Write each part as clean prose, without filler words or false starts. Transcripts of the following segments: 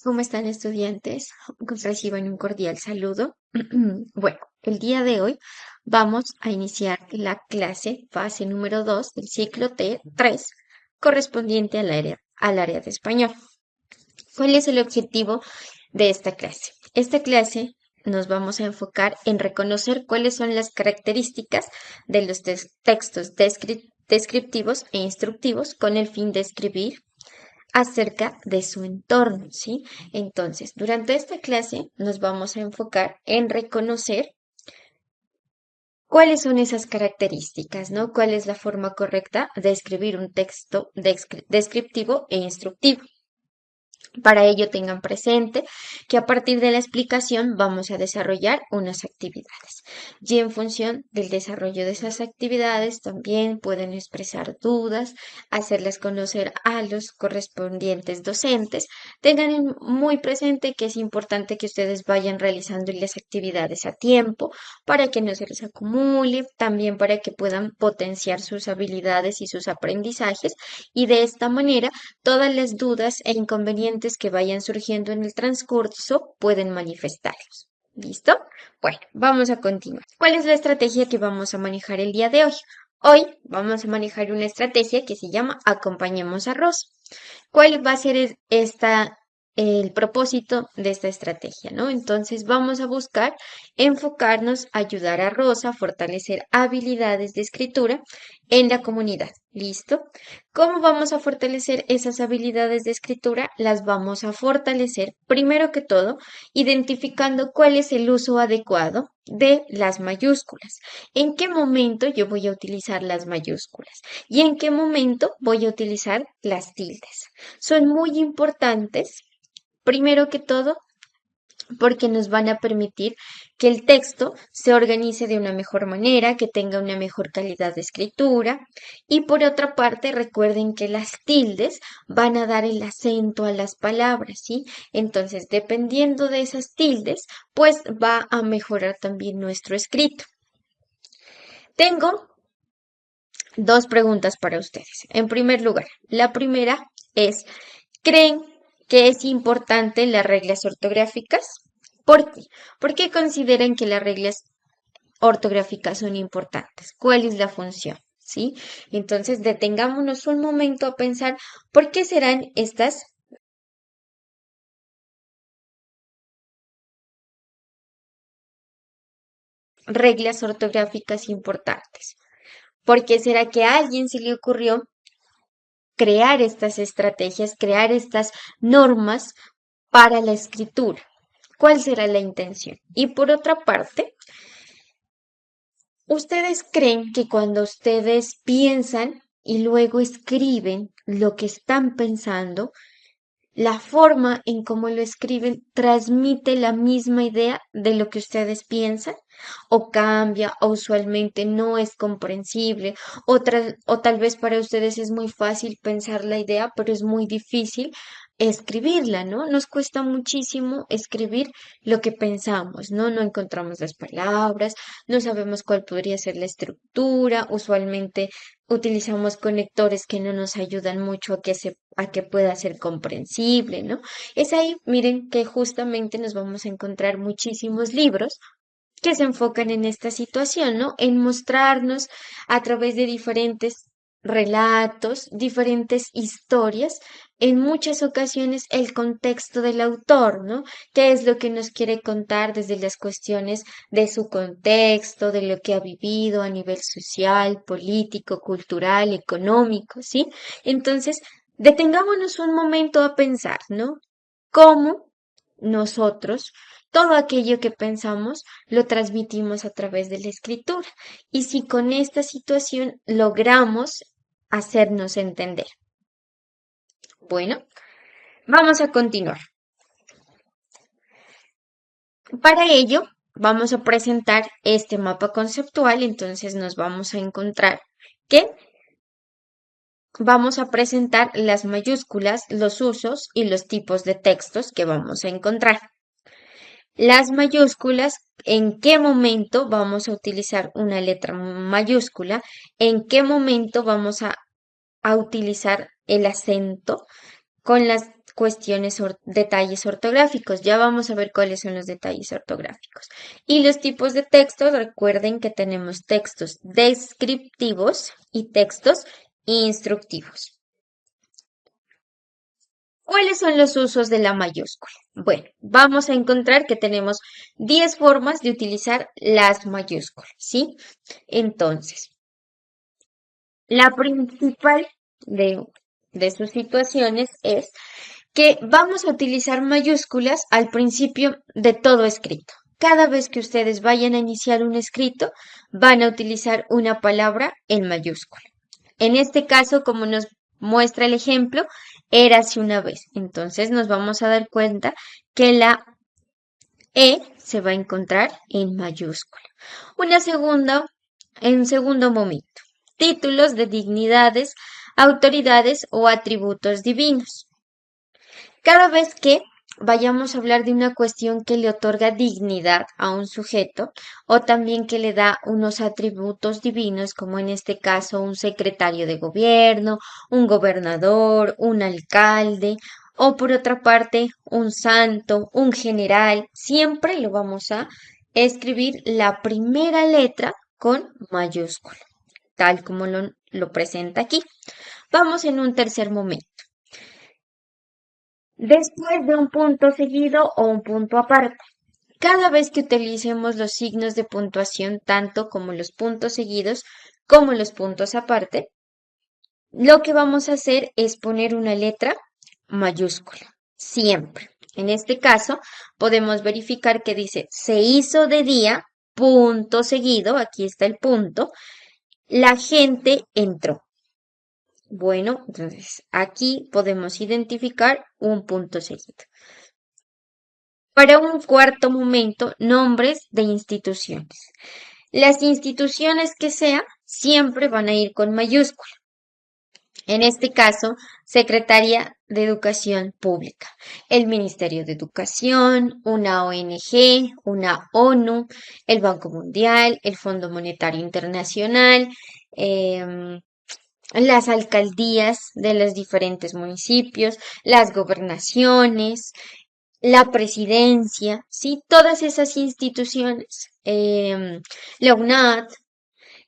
¿Cómo están, estudiantes? Reciban un cordial saludo. Bueno, el día de hoy vamos a iniciar la clase fase número 2 del ciclo T3 correspondiente al área de español. ¿Cuál es el objetivo de esta clase? Esta clase nos vamos a enfocar en reconocer cuáles son las características de los textos descriptivos e instructivos con el fin de escribir acerca de su entorno, ¿sí? Entonces, durante esta clase nos vamos a enfocar en reconocer cuáles son esas características, ¿no? ¿Cuál es la forma correcta de escribir un texto descriptivo e instructivo? Para ello tengan presente que a partir de la explicación vamos a desarrollar unas actividades y en función del desarrollo de esas actividades también pueden expresar dudas, hacerlas conocer a los correspondientes docentes. Tengan muy presente que es importante que ustedes vayan realizando las actividades a tiempo para que no se les acumule, también para que puedan potenciar sus habilidades y sus aprendizajes y de esta manera todas las dudas e inconvenientes que vayan surgiendo en el transcurso pueden manifestarlos. ¿Listo? Bueno, vamos a continuar. ¿Cuál es la estrategia que vamos a manejar el día de hoy? Hoy vamos a manejar una estrategia que se llama Acompañemos a Rosa. ¿Cuál va a ser el propósito de esta estrategia, ¿no? Entonces vamos a buscar enfocarnos, ayudar a Rosa a fortalecer habilidades de escritura en la comunidad. ¿Listo? ¿Cómo vamos a fortalecer esas habilidades de escritura? Las vamos a fortalecer, primero que todo, identificando cuál es el uso adecuado de las mayúsculas. ¿En qué momento yo voy a utilizar las mayúsculas? ¿Y en qué momento voy a utilizar las tildes? Son muy importantes, primero que todo, porque nos van a permitir que el texto se organice de una mejor manera, que tenga una mejor calidad de escritura. Y por otra parte, recuerden que las tildes van a dar el acento a las palabras, ¿sí? Entonces, dependiendo de esas tildes, pues va a mejorar también nuestro escrito. Tengo dos preguntas para ustedes. En primer lugar, la primera es, ¿creen que es importante las reglas ortográficas? ¿Por qué? ¿Por qué consideran que las reglas ortográficas son importantes? ¿Cuál es la función? ¿Sí? Entonces, detengámonos un momento a pensar por qué serán estas reglas ortográficas importantes. ¿Por qué será que a alguien se le ocurrió crear estas estrategias, crear estas normas para la escritura? ¿Cuál será la intención? Y por otra parte, ¿ustedes creen que cuando ustedes piensan y luego escriben lo que están pensando, la forma en cómo lo escriben transmite la misma idea de lo que ustedes piensan? ¿O cambia, o usualmente no es comprensible, o tal vez para ustedes es muy fácil pensar la idea, pero es muy difícil escribirla, ¿no? Nos cuesta muchísimo escribir lo que pensamos, ¿no? No encontramos las palabras, no sabemos cuál podría ser la estructura, usualmente utilizamos conectores que no nos ayudan mucho a que pueda ser comprensible, ¿no? Es ahí, miren, que justamente nos vamos a encontrar muchísimos libros que se enfocan en esta situación, ¿no? En mostrarnos a través de diferentes relatos, diferentes historias, en muchas ocasiones el contexto del autor, ¿no? ¿Qué es lo que nos quiere contar desde las cuestiones de su contexto, de lo que ha vivido a nivel social, político, cultural, económico, ¿sí? Entonces, detengámonos un momento a pensar, ¿no? ¿Cómo nosotros todo aquello que pensamos lo transmitimos a través de la escritura? Y si con esta situación logramos hacernos entender. Bueno, vamos a continuar. Para ello, vamos a presentar este mapa conceptual, entonces nos vamos a encontrar que vamos a presentar las mayúsculas, los usos y los tipos de textos que vamos a encontrar. Las mayúsculas, ¿en qué momento vamos a utilizar una letra mayúscula? ¿En qué momento vamos a utilizar el acento con las detalles ortográficos. Ya vamos a ver cuáles son los detalles ortográficos. Y los tipos de textos, recuerden que tenemos textos descriptivos y textos instructivos. ¿Cuáles son los usos de la mayúscula? Bueno, vamos a encontrar que tenemos 10 formas de utilizar las mayúsculas, ¿sí? Entonces, la principal de sus situaciones es que vamos a utilizar mayúsculas al principio de todo escrito. Cada vez que ustedes vayan a iniciar un escrito, van a utilizar una palabra en mayúscula. En este caso, como nos muestra el ejemplo, érase una vez. Entonces nos vamos a dar cuenta que la E se va a encontrar en mayúscula. En un segundo momento, títulos de dignidades, autoridades o atributos divinos. Cada vez que vayamos a hablar de una cuestión que le otorga dignidad a un sujeto o también que le da unos atributos divinos, como en este caso un secretario de gobierno, un gobernador, un alcalde o por otra parte un santo, un general, siempre lo vamos a escribir la primera letra con mayúscula, tal como lo presenta aquí. Vamos en un tercer momento. Después de un punto seguido o un punto aparte. Cada vez que utilicemos los signos de puntuación, tanto como los puntos seguidos como los puntos aparte, lo que vamos a hacer es poner una letra mayúscula, siempre. En este caso, podemos verificar que dice se hizo de día, punto seguido, aquí está el punto, la gente entró. Bueno, entonces aquí podemos identificar un punto seguido. Para un cuarto momento, nombres de instituciones. Las instituciones que sean siempre van a ir con mayúscula. En este caso, Secretaría de Educación Pública, el Ministerio de Educación, una ONG, una ONU, el Banco Mundial, el Fondo Monetario Internacional, las alcaldías de los diferentes municipios, las gobernaciones, la presidencia, ¿sí? Todas esas instituciones, la UNAD,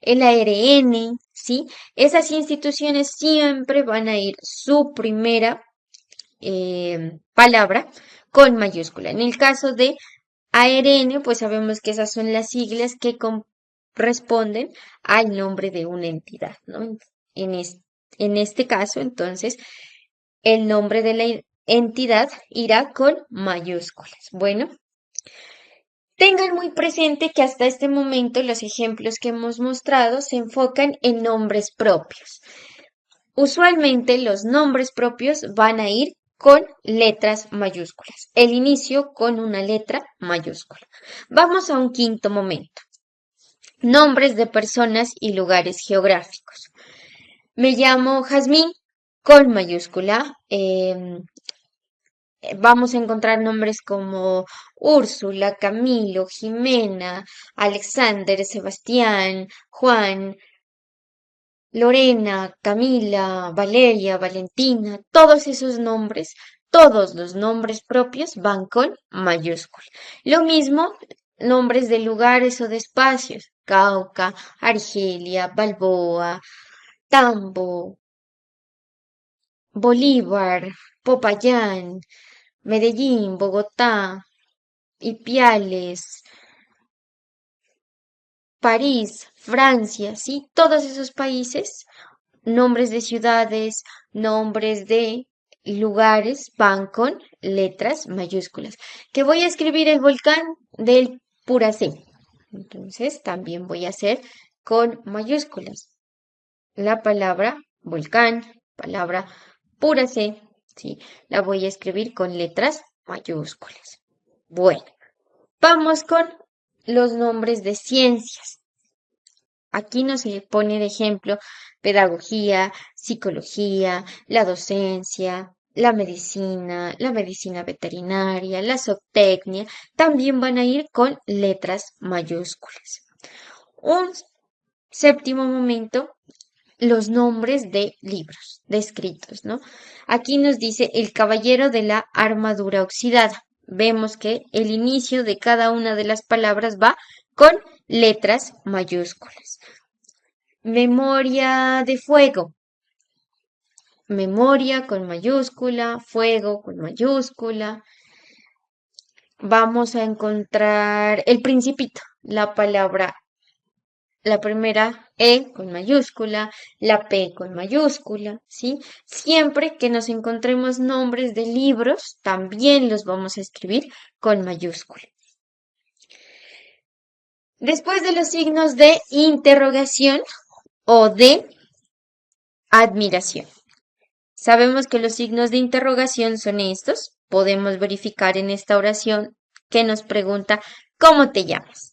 el ARN, ¿sí? Esas instituciones siempre van a ir su primera palabra con mayúscula. En el caso de ARN, pues sabemos que esas son las siglas que corresponden al nombre de una entidad, ¿no? En este caso, entonces, el nombre de la entidad irá con mayúsculas. Bueno, tengan muy presente que hasta este momento los ejemplos que hemos mostrado se enfocan en nombres propios. Usualmente los nombres propios van a ir con letras mayúsculas, el inicio con una letra mayúscula. Vamos a un quinto momento. Nombres de personas y lugares geográficos. Me llamo Jazmín con mayúscula. Vamos a encontrar nombres como Úrsula, Camilo, Jimena, Alexander, Sebastián, Juan, Lorena, Camila, Valeria, Valentina, todos esos nombres, todos los nombres propios van con mayúscula. Lo mismo, nombres de lugares o de espacios, Cauca, Argelia, Balboa, Tambo, Bolívar, Popayán, Medellín, Bogotá, Ipiales, París, Francia, ¿sí? Todos esos países, nombres de ciudades, nombres de lugares van con letras mayúsculas. Que voy a escribir el volcán del Puracé. Entonces también voy a hacer con mayúsculas. La palabra volcán, palabra Puracé, ¿sí? La voy a escribir con letras mayúsculas. Bueno, vamos con los nombres de ciencias. Aquí nos pone de ejemplo pedagogía, psicología, la docencia, la medicina veterinaria, la zootecnia, también van a ir con letras mayúsculas. Un séptimo momento, los nombres de libros, de escritos, ¿no? Aquí nos dice El Caballero de la Armadura Oxidada. Vemos que el inicio de cada una de las palabras va con letras mayúsculas. Memoria de fuego. Memoria con mayúscula, fuego con mayúscula. Vamos a encontrar el Principito, la palabra, la primera E con mayúscula, la P con mayúscula, ¿sí? Siempre que nos encontremos nombres de libros, también los vamos a escribir con mayúscula. Después de los signos de interrogación o de admiración. Sabemos que los signos de interrogación son estos. Podemos verificar en esta oración que nos pregunta ¿cómo te llamas?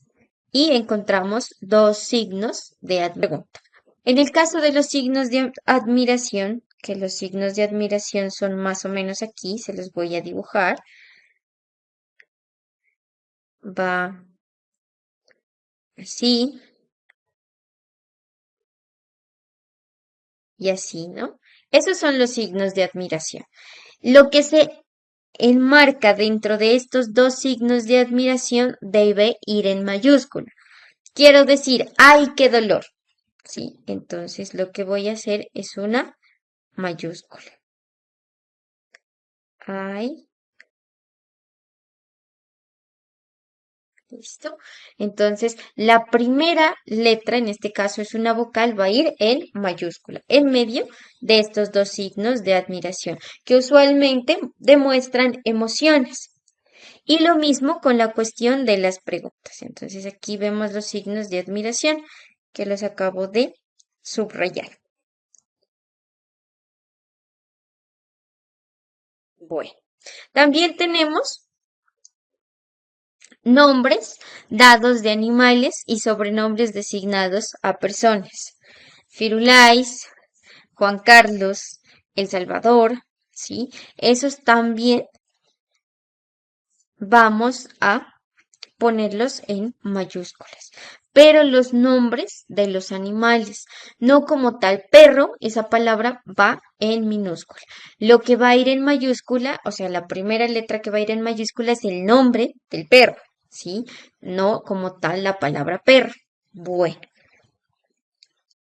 Y encontramos dos signos de pregunta. En el caso de los signos de admiración, que los signos de admiración son más o menos aquí, se los voy a dibujar. Va así y así, ¿no? Esos son los signos de admiración. Lo que se enmarca dentro de estos dos signos de admiración debe ir en mayúscula. Quiero decir, ¡ay, qué dolor! Sí, entonces lo que voy a hacer es una mayúscula. ¡Ay! ¿Listo? Entonces, la primera letra, en este caso es una vocal, va a ir en mayúscula, en medio de estos dos signos de admiración, que usualmente demuestran emociones. Y lo mismo con la cuestión de las preguntas. Entonces, aquí vemos los signos de admiración que los acabo de subrayar. Bueno, también tenemos nombres dados de animales y sobrenombres designados a personas. Firulais, Juan Carlos, El Salvador, ¿sí? Esos también vamos a ponerlos en mayúsculas. Pero los nombres de los animales, no como tal perro, esa palabra va en minúscula. Lo que va a ir en mayúscula, o sea, la primera letra que va a ir en mayúscula es el nombre del perro, ¿sí? No como tal la palabra perro. Bueno,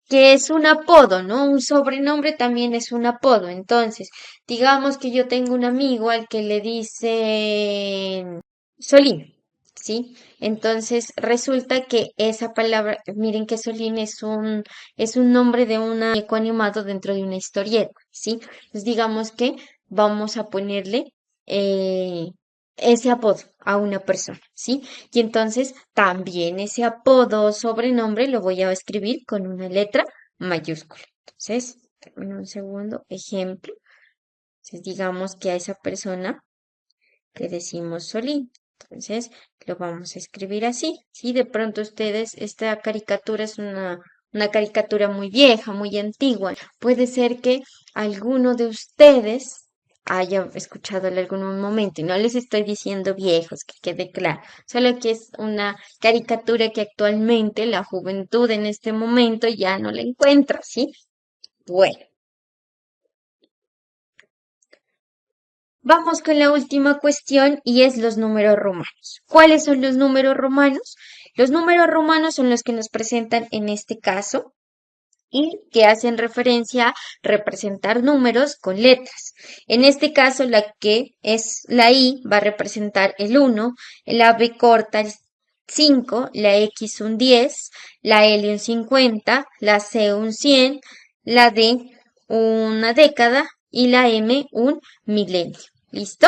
que es un apodo, ¿no? Un sobrenombre también es un apodo. Entonces, digamos que yo tengo un amigo al que le dicen Solín, ¿sí? Entonces, resulta que esa palabra, miren que Solín es un nombre de un muñeco animado dentro de una historieta, ¿sí? Entonces, digamos que vamos a ponerle eh, ese apodo a una persona, ¿sí? Y entonces también ese apodo o sobrenombre lo voy a escribir con una letra mayúscula. Entonces, en un segundo, ejemplo. Entonces, digamos que a esa persona le decimos Solín. Entonces, lo vamos a escribir así. ¿Sí? De pronto ustedes, esta caricatura es una caricatura muy vieja, muy antigua. Puede ser que alguno de ustedes haya escuchado en algún momento, y no les estoy diciendo viejos, que quede claro, solo que es una caricatura que actualmente la juventud en este momento ya no la encuentra, ¿sí? Bueno, vamos con la última cuestión y es los números romanos. ¿Cuáles son los números romanos? Los números romanos son los que nos presentan en este caso y que hacen referencia a representar números con letras. En este caso, la que es la I va a representar el 1, la B corta el 5, la X un 10, la L un 50, la C un 100, la D una década y la M un milenio. ¿Listo?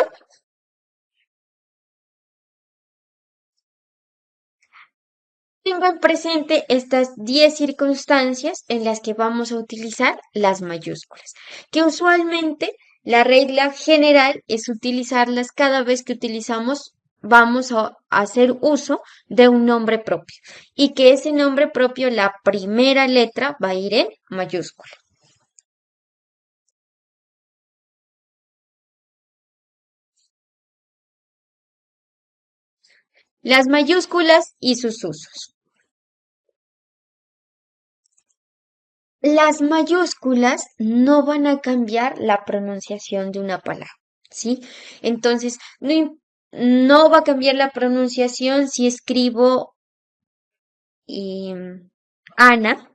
Tengan presente estas 10 circunstancias en las que vamos a utilizar las mayúsculas, que usualmente la regla general es utilizarlas cada vez que vamos a hacer uso de un nombre propio y que ese nombre propio, la primera letra va a ir en mayúscula. Las mayúsculas y sus usos. Las mayúsculas no van a cambiar la pronunciación de una palabra, ¿sí? Entonces, no va a cambiar la pronunciación si escribo Ana,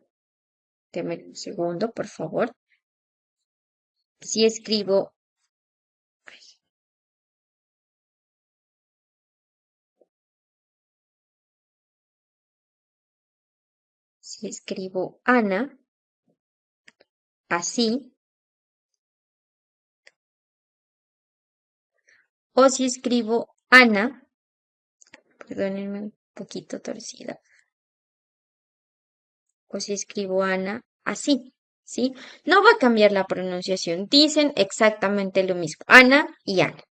deme un segundo, por favor. Si escribo, si escribo Ana, así, o si escribo Ana, perdónenme un poquito torcida, o si escribo Ana, así, ¿sí? No va a cambiar la pronunciación, dicen exactamente lo mismo, Ana y Ana.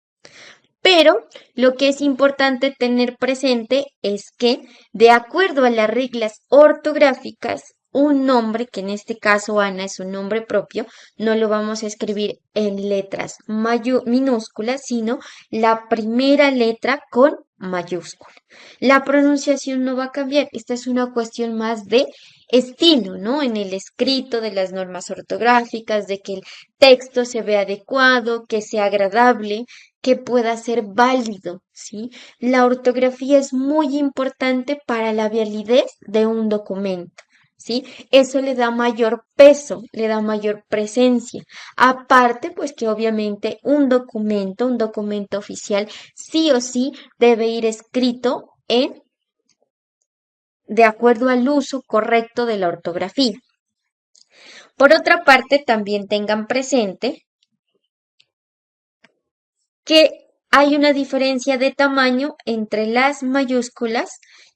Pero lo que es importante tener presente es que, de acuerdo a las reglas ortográficas, un nombre, que en este caso Ana es un nombre propio, no lo vamos a escribir en letras minúsculas, sino la primera letra con mayúscula. La pronunciación no va a cambiar. Esta es una cuestión más de estilo, ¿no? En el escrito, de las normas ortográficas, de que el texto se vea adecuado, que sea agradable, que pueda ser válido, ¿sí? La ortografía es muy importante para la validez de un documento, ¿sí? Eso le da mayor peso, le da mayor presencia. Aparte, pues que obviamente un documento oficial, sí o sí debe ir escrito de acuerdo al uso correcto de la ortografía. Por otra parte, también tengan presente que hay una diferencia de tamaño entre las mayúsculas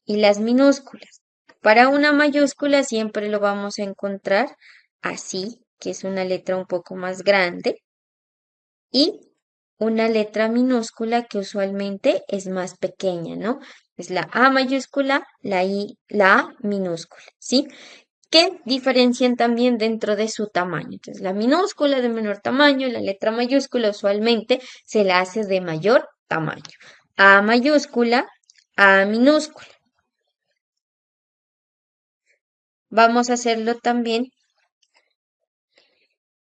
y las minúsculas. Para una mayúscula siempre lo vamos a encontrar así, que es una letra un poco más grande, y una letra minúscula que usualmente es más pequeña, ¿no? Es la A mayúscula, la I, la A minúscula, ¿sí? Que diferencian también dentro de su tamaño. Entonces, la minúscula de menor tamaño, la letra mayúscula usualmente se la hace de mayor tamaño. A mayúscula, A minúscula. Vamos a hacerlo también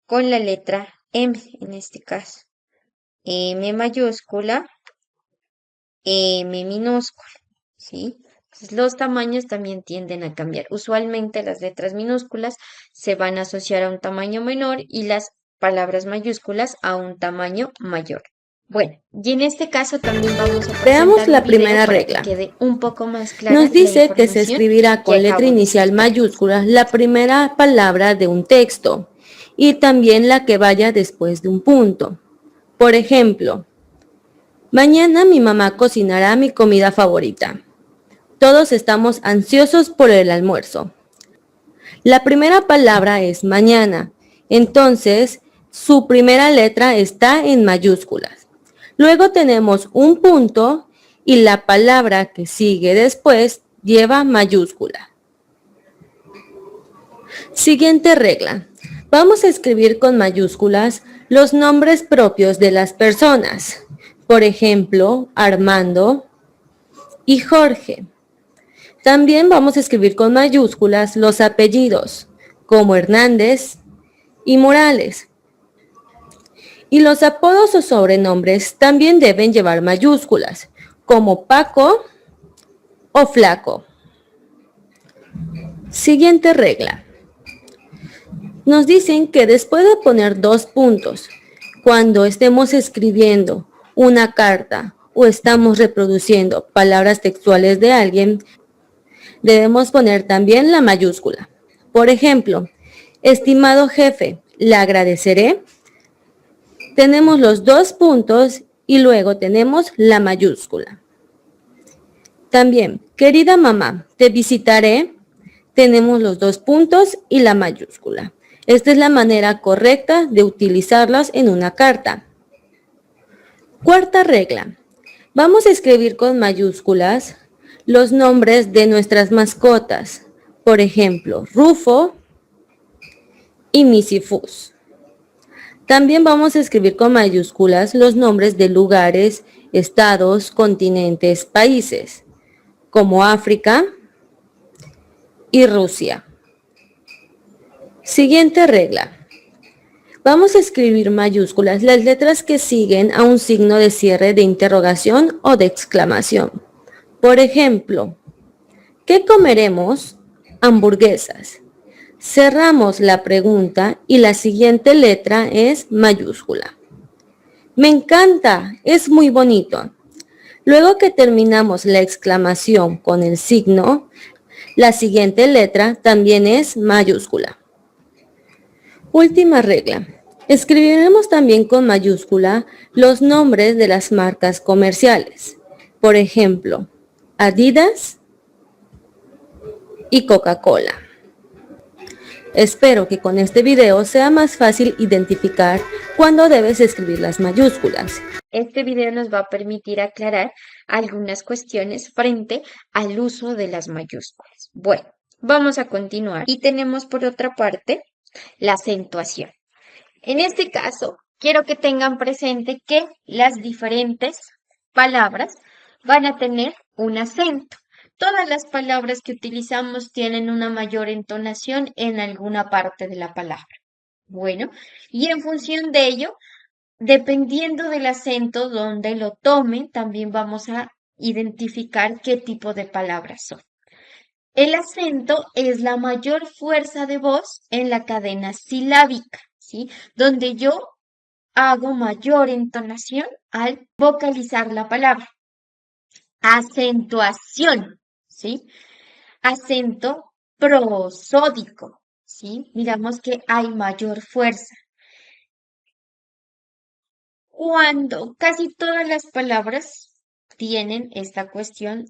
con la letra M, en este caso. M mayúscula, M minúscula, ¿sí? Entonces, los tamaños también tienden a cambiar. Usualmente las letras minúsculas se van a asociar a un tamaño menor y las palabras mayúsculas a un tamaño mayor. Bueno, y en este caso también vamos a Veamos presentar un la video primera para que regla. quede un poco más clara Nos la dice que se información escribirá que con letra acabo de inicial explicar. mayúscula la primera palabra de un texto y también la que vaya después de un punto. Por ejemplo, mañana mi mamá cocinará mi comida favorita. Todos estamos ansiosos por el almuerzo. La primera palabra es mañana, entonces su primera letra está en mayúsculas. Luego tenemos un punto y la palabra que sigue después lleva mayúscula. Siguiente regla. Vamos a escribir con mayúsculas los nombres propios de las personas. Por ejemplo, Armando y Jorge. También vamos a escribir con mayúsculas los apellidos, como Hernández y Morales. Y los apodos o sobrenombres también deben llevar mayúsculas, como Paco o Flaco. Siguiente regla. Nos dicen que después de poner dos puntos, cuando estemos escribiendo una carta o estamos reproduciendo palabras textuales de alguien, debemos poner también la mayúscula. Por ejemplo, estimado jefe, le agradeceré. Tenemos los dos puntos y luego tenemos la mayúscula. También, querida mamá, te visitaré. Tenemos los dos puntos y la mayúscula. Esta es la manera correcta de utilizarlas en una carta. Cuarta regla. Vamos a escribir con mayúsculas los nombres de nuestras mascotas. Por ejemplo, Rufo y Misifus. También vamos a escribir con mayúsculas los nombres de lugares, estados, continentes, países, como África y Rusia. Siguiente regla. Vamos a escribir mayúsculas las letras que siguen a un signo de cierre de interrogación o de exclamación. Por ejemplo, ¿qué comeremos? Hamburguesas. Cerramos la pregunta y la siguiente letra es mayúscula. Me encanta, es muy bonito. Luego que terminamos la exclamación con el signo, la siguiente letra también es mayúscula. Última regla. Escribiremos también con mayúscula los nombres de las marcas comerciales. Por ejemplo, Adidas y Coca-Cola. Espero que con este video sea más fácil identificar cuándo debes escribir las mayúsculas. Este video nos va a permitir aclarar algunas cuestiones frente al uso de las mayúsculas. Bueno, vamos a continuar y tenemos por otra parte la acentuación. En este caso, quiero que tengan presente que las diferentes palabras van a tener un acento. Todas las palabras que utilizamos tienen una mayor entonación en alguna parte de la palabra. Bueno, y en función de ello, dependiendo del acento donde lo tomen, también vamos a identificar qué tipo de palabras son. El acento es la mayor fuerza de voz en la cadena silábica, ¿sí? Donde yo hago mayor entonación al vocalizar la palabra. Acentuación, ¿sí? Acento prosódico, ¿sí? Miramos que hay mayor fuerza. Cuando casi todas las palabras tienen esta cuestión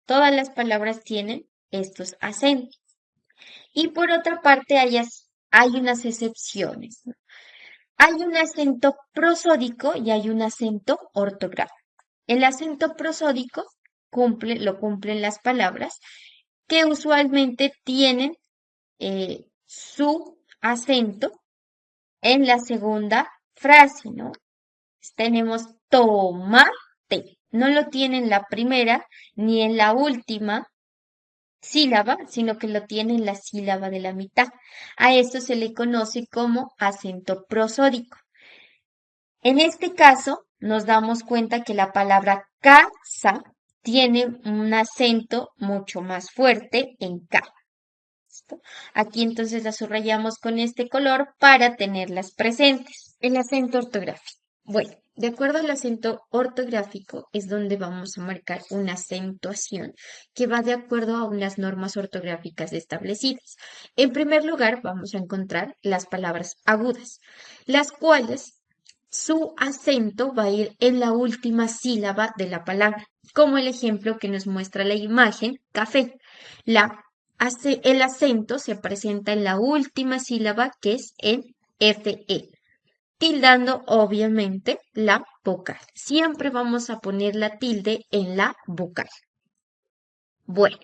todas las palabras tienen estos acentos. Y por otra parte hay unas excepciones, ¿no? Hay un acento prosódico y hay un acento ortográfico. El acento prosódico lo cumplen las palabras que usualmente tienen su acento en la segunda frase, ¿no? Tenemos tomate, no lo tiene en la primera ni en la última sílaba, sino que lo tiene en la sílaba de la mitad. A esto se le conoce como acento prosódico. En este caso, nos damos cuenta que la palabra casa tiene un acento mucho más fuerte en K. ¿Listo? Aquí entonces las subrayamos con este color para tenerlas presentes. El acento ortográfico. Bueno, de acuerdo al acento ortográfico es donde vamos a marcar una acentuación que va de acuerdo a unas normas ortográficas establecidas. En primer lugar, vamos a encontrar las palabras agudas, las cuales su acento va a ir en la última sílaba de la palabra, como el ejemplo que nos muestra la imagen, café. El acento se presenta en la última sílaba que es en FE, tildando obviamente la vocal. Siempre vamos a poner la tilde en la vocal. Bueno,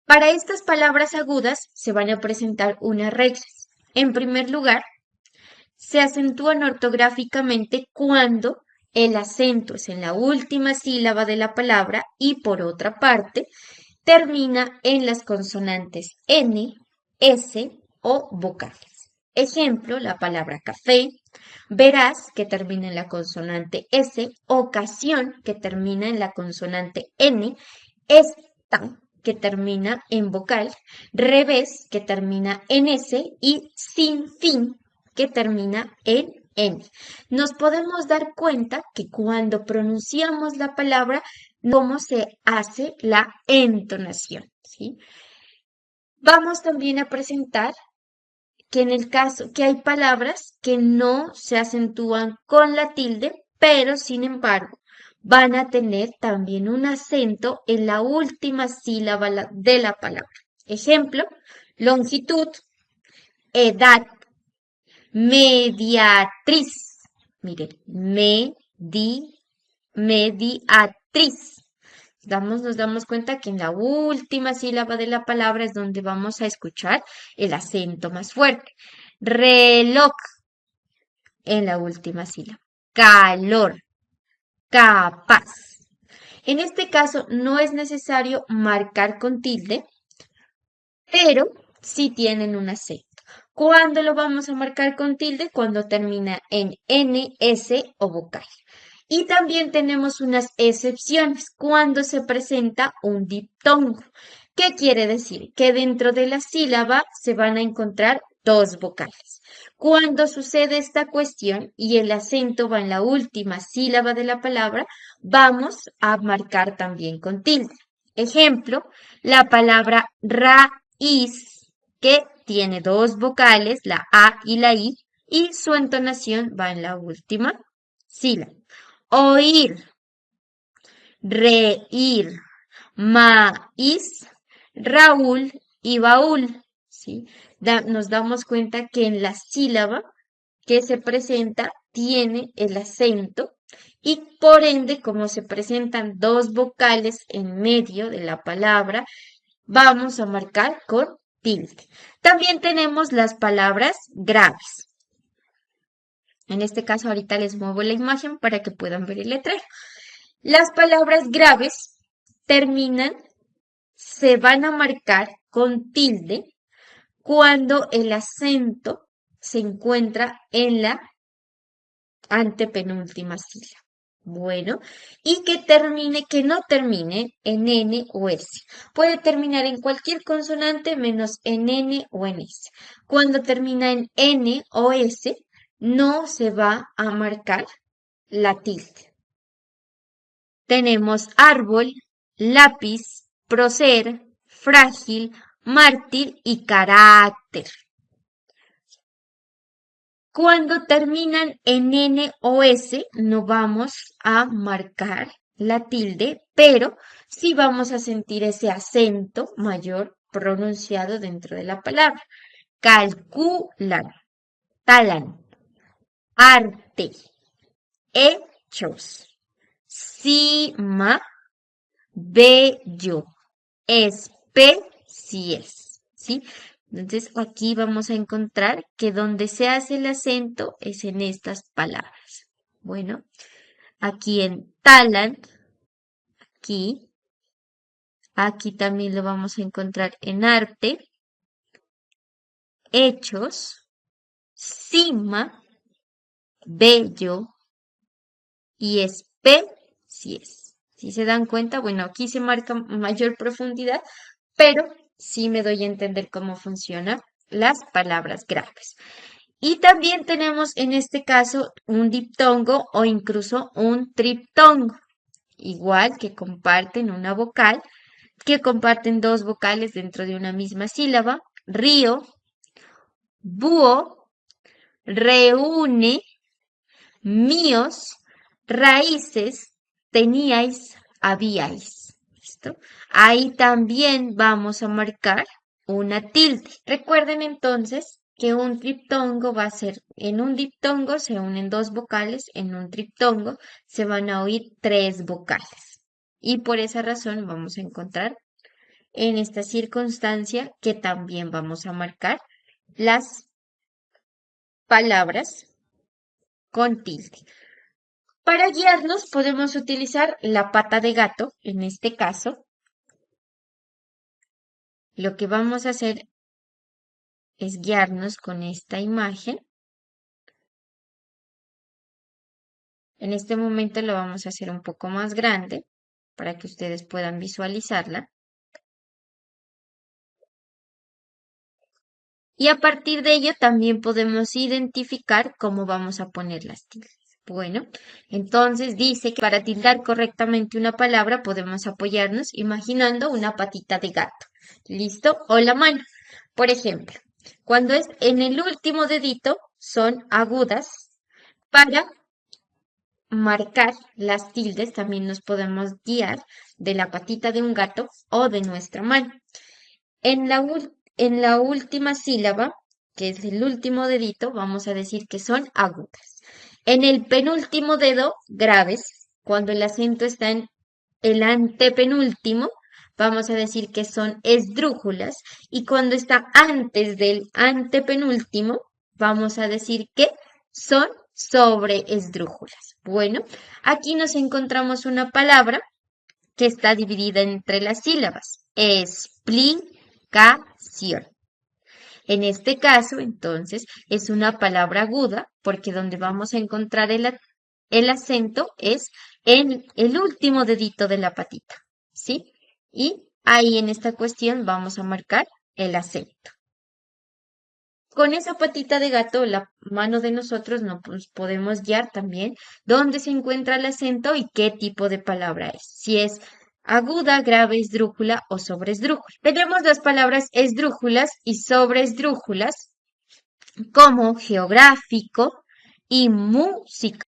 para estas palabras agudas se van a presentar unas reglas. En primer lugar, se acentúan ortográficamente cuando el acento es en la última sílaba de la palabra y por otra parte termina en las consonantes N, S o vocales. Ejemplo, la palabra café, verás que termina en la consonante S, ocasión que termina en la consonante N, esta que termina en vocal, revés que termina en S y sin fin que termina en N. Nos podemos dar cuenta que cuando pronunciamos la palabra, cómo se hace la entonación, ¿sí? Vamos también a presentar que en el caso que hay palabras que no se acentúan con la tilde, pero sin embargo van a tener también un acento en la última sílaba de la palabra. Ejemplo, longitud, edad, mediatriz. Miren, mediatriz. Nos damos cuenta que en la última sílaba de la palabra es donde vamos a escuchar el acento más fuerte. Reloj en la última sílaba. Calor, capaz. En este caso no es necesario marcar con tilde, pero sí tienen un acento. ¿Cuándo lo vamos a marcar con tilde? Cuando termina en N, S o vocal. Y también tenemos unas excepciones cuando se presenta un diptongo. ¿Qué quiere decir? Que dentro de la sílaba se van a encontrar dos vocales. Cuando sucede esta cuestión y el acento va en la última sílaba de la palabra, vamos a marcar también con tilde. Ejemplo, la palabra raíz, que tiene dos vocales, la A y la I, y su entonación va en la última sílaba. Oír, reír, maíz, Raúl y baúl. ¿Sí? Nos damos cuenta que en la sílaba que se presenta tiene el acento y por ende, como se presentan dos vocales en medio de la palabra, vamos a marcar con tilde. También tenemos las palabras graves. En este caso, ahorita les muevo la imagen para que puedan ver el letrero. Las palabras graves se van a marcar con tilde cuando el acento se encuentra en la antepenúltima sílaba. Bueno, y que no termine en N o S. Puede terminar en cualquier consonante menos en N o en S. Cuando termina en N o S, no se va a marcar la tilde. Tenemos árbol, lápiz, prócer, frágil, mártir y carácter. Cuando terminan en N o S, no vamos a marcar la tilde, pero sí vamos a sentir ese acento mayor pronunciado dentro de la palabra. Calculan, talan, arte, hechos, cima, bello, especies, ¿sí? Entonces aquí vamos a encontrar que donde se hace el acento es en estas palabras. Bueno, aquí en talan, aquí también lo vamos a encontrar en arte, hechos, cima, bello y especies. Si se dan cuenta, bueno, aquí se marca mayor profundidad, pero sí me doy a entender cómo funcionan las palabras graves. Y también tenemos en este caso un diptongo o incluso un triptongo, igual que comparten una vocal, que comparten dos vocales dentro de una misma sílaba. Río, búho, reúne, míos, raíces, teníais, habíais. ¿Listo? Ahí también vamos a marcar una tilde. Recuerden entonces que un triptongo va a ser, en un diptongo se unen dos vocales, en un triptongo se van a oír tres vocales. Y por esa razón vamos a encontrar en esta circunstancia que también vamos a marcar las palabras con tilde. Para guiarnos podemos utilizar la pata de gato, en este caso. Lo que vamos a hacer es guiarnos con esta imagen. En este momento lo vamos a hacer un poco más grande para que ustedes puedan visualizarla. Y a partir de ello también podemos identificar cómo vamos a poner las tildes. Bueno, entonces dice que para tildar correctamente una palabra podemos apoyarnos imaginando una patita de gato. ¿Listo? O la mano. Por ejemplo, cuando es en el último dedito son agudas. Para marcar las tildes también nos podemos guiar de la patita de un gato o de nuestra mano. En la última sílaba, que es el último dedito, vamos a decir que son agudas. En el penúltimo dedo, graves. Cuando el acento está en el antepenúltimo, vamos a decir que son esdrújulas. Y cuando está antes del antepenúltimo, vamos a decir que son sobreesdrújulas. Bueno, aquí nos encontramos una palabra que está dividida entre las sílabas. Explicación. En este caso, entonces, es una palabra aguda porque donde vamos a encontrar el acento es en el último dedito de la patita, ¿sí? Y ahí en esta cuestión vamos a marcar el acento. Con esa patita de gato, la mano de nosotros nos podemos guiar también dónde se encuentra el acento y qué tipo de palabra es. Si es aguda, grave, esdrújula o sobresdrújula. Tenemos las palabras esdrújulas y sobresdrújulas como geográfico y música.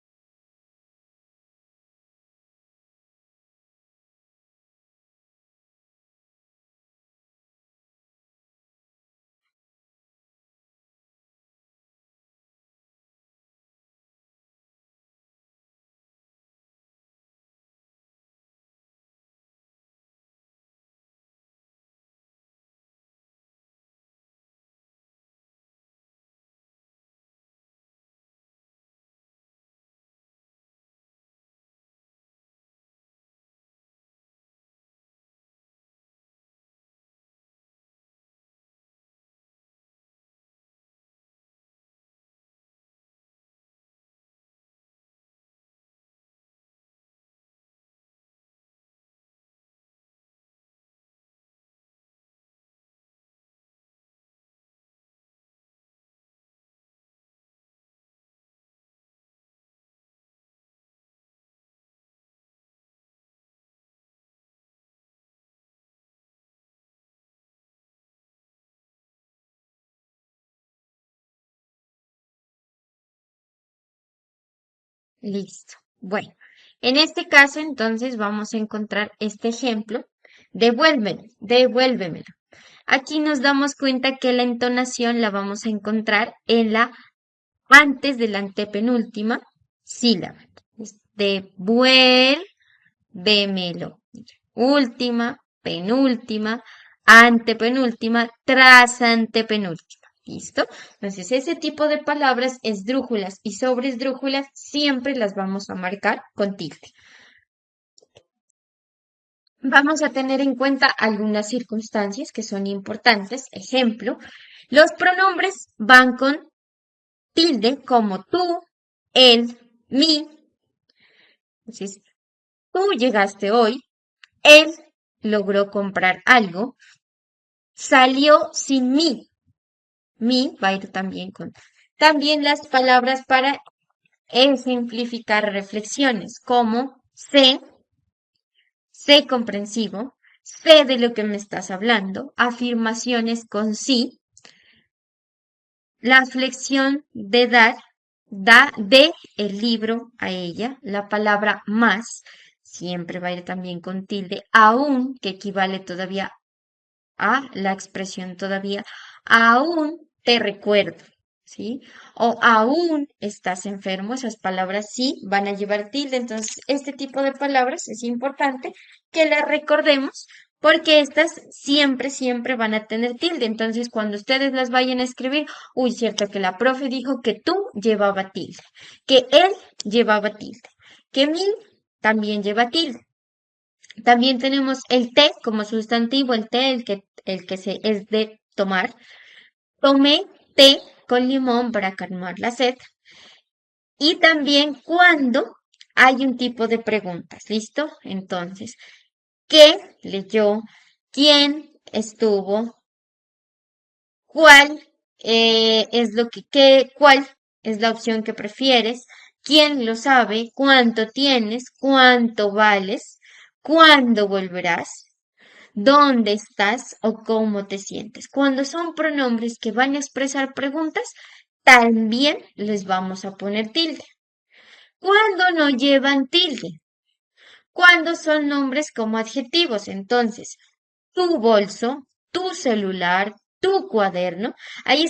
Listo. Bueno, en este caso entonces vamos a encontrar este ejemplo. Devuélvemelo, devuélvemelo. Aquí nos damos cuenta que la entonación la vamos a encontrar en la antes de la antepenúltima sílaba. Devuélvemelo. Última, penúltima, antepenúltima, tras antepenúltima. ¿Listo? Entonces, ese tipo de palabras, esdrújulas y sobresdrújulas, siempre las vamos a marcar con tilde. Vamos a tener en cuenta algunas circunstancias que son importantes. Ejemplo, los pronombres van con tilde como tú, él, mí. Entonces, tú llegaste hoy, él logró comprar algo, salió sin mí. Mi va a ir también con. También las palabras para ejemplificar reflexiones como sé comprensivo, sé de lo que me estás hablando, afirmaciones con sí, la flexión de dar, de el libro a ella, la palabra más, siempre va a ir también con tilde, aún, que equivale todavía a la expresión todavía, aún te recuerdo, ¿sí? O aún estás enfermo, esas palabras sí van a llevar tilde, entonces este tipo de palabras es importante que las recordemos porque estas siempre, siempre van a tener tilde, entonces cuando ustedes las vayan a escribir, uy, cierto que la profe dijo que tú llevaba tilde, que él llevaba tilde, que mí también lleva tilde. También tenemos el té como sustantivo, el té, el que es de tomar. Tomé té con limón para calmar la sed. Y también cuando hay un tipo de preguntas, ¿listo? Entonces, ¿qué leyó? ¿Quién estuvo? ¿Cuál es cuál es la opción que prefieres? ¿Quién lo sabe? ¿Cuánto tienes? ¿Cuánto vales? ¿Cuándo volverás? ¿Dónde estás o cómo te sientes? Cuando son pronombres que van a expresar preguntas, también les vamos a poner tilde. Cuando no llevan tilde. Cuando son nombres como adjetivos, entonces, tu bolso, tu celular, tu cuaderno, ahí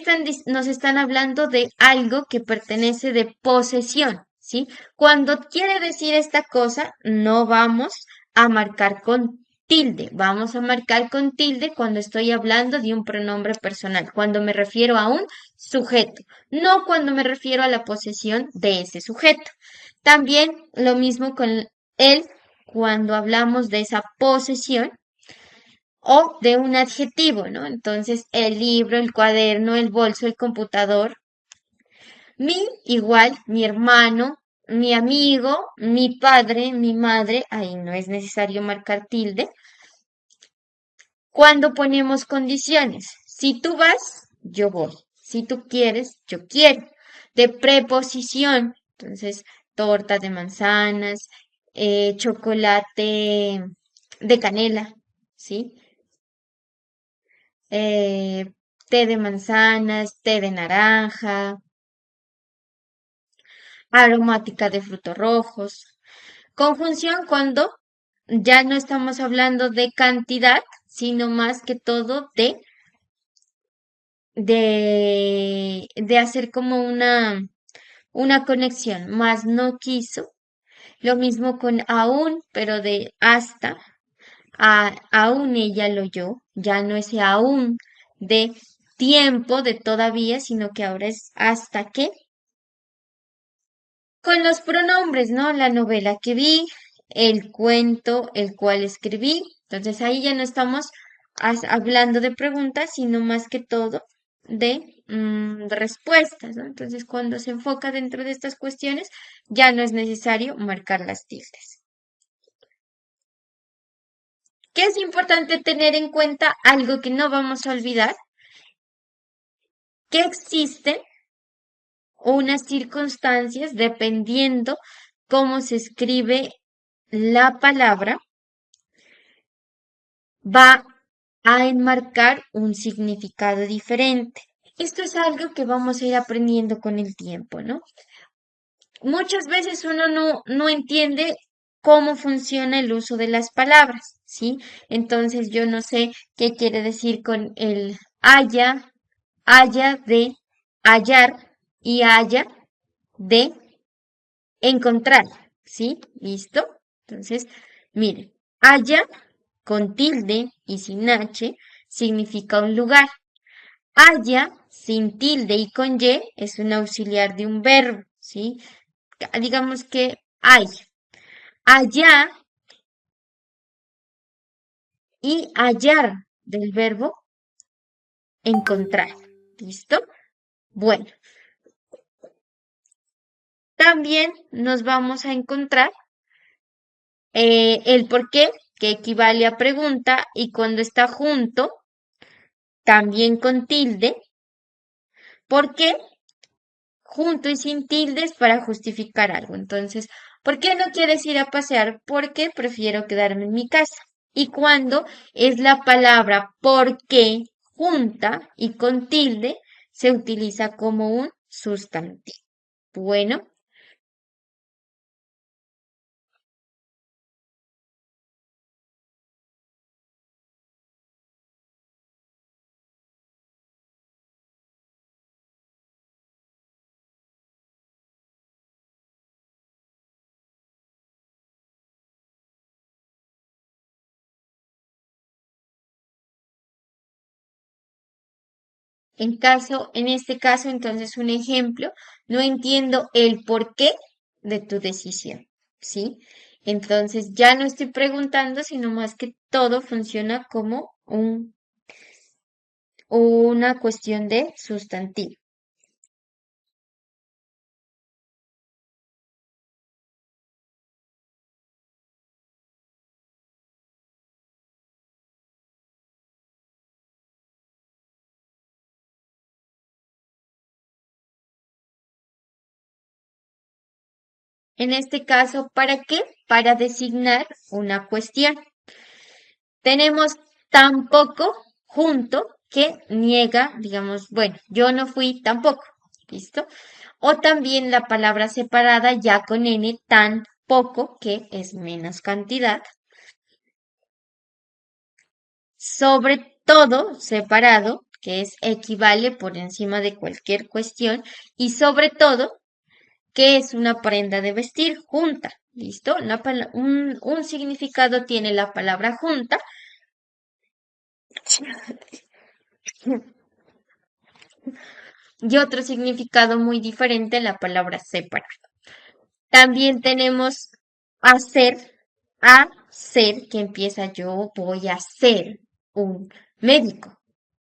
nos están hablando de algo que pertenece de posesión, ¿sí? Cuando quiere decir esta cosa, no vamos a marcar con tilde, vamos a marcar con tilde cuando estoy hablando de un pronombre personal, cuando me refiero a un sujeto, no cuando me refiero a la posesión de ese sujeto. También lo mismo con él, cuando hablamos de esa posesión, o de un adjetivo, ¿no? Entonces, el libro, el cuaderno, el bolso, el computador. Mi igual, mi hermano, mi amigo, mi padre, mi madre, ahí no es necesario marcar tilde. Cuando ponemos condiciones, si tú vas, yo voy. Si tú quieres, yo quiero. De preposición, entonces, torta de manzanas, chocolate de canela, ¿sí? Eh, té de manzanas, té de naranja, aromática de frutos rojos. Conjunción cuando ya no estamos hablando de cantidad, sino más que todo de hacer como una conexión, más no quiso. Lo mismo con aún, pero de hasta, aún ella lo oyó, ya no es aún de tiempo, de todavía, sino que ahora es hasta que. Con los pronombres, ¿no? La novela que vi, el cuento, el cual escribí. Entonces ahí ya no estamos hablando de preguntas, sino más que todo de respuestas, ¿no? Entonces cuando se enfoca dentro de estas cuestiones, ya no es necesario marcar las tildes. ¿Qué es importante tener en cuenta? Algo que no vamos a olvidar, que existen unas circunstancias dependiendo cómo se escribe la palabra va a enmarcar un significado diferente. Esto es algo que vamos a ir aprendiendo con el tiempo, ¿no? Muchas veces uno no entiende cómo funciona el uso de las palabras, ¿sí? Entonces yo no sé qué quiere decir con el haya, haya de hallar y haya de encontrar, ¿sí? ¿Listo? Entonces, miren, haya con tilde y sin H significa un lugar. Haya sin tilde y con Y es un auxiliar de un verbo, ¿sí? Digamos que hay. Allá y hallar del verbo encontrar. ¿Listo? Bueno, también nos vamos a encontrar el por qué, que equivale a pregunta, y cuando está junto, también con tilde. ¿Por qué? Junto y sin tildes para justificar algo. Entonces, ¿por qué no quieres ir a pasear? Porque prefiero quedarme en mi casa. Y cuando es la palabra por qué junta y con tilde, se utiliza como un sustantivo. Bueno, en este caso, entonces un ejemplo, no entiendo el porqué de tu decisión, ¿sí? Entonces ya no estoy preguntando, sino más que todo funciona como una cuestión de sustantivo. En este caso, ¿para qué? Para designar una cuestión. Tenemos tampoco junto que niega, digamos, bueno, yo no fui tampoco, ¿listo? O también la palabra separada ya con N, tan poco, que es menos cantidad. Sobre todo separado, que es equivale por encima de cualquier cuestión. Y sobre todo, que es una prenda de vestir junta. ¿Listo? Un significado tiene la palabra junta y otro significado muy diferente la palabra separada. También tenemos hacer, a ser, que empieza yo voy a hacer. un médico.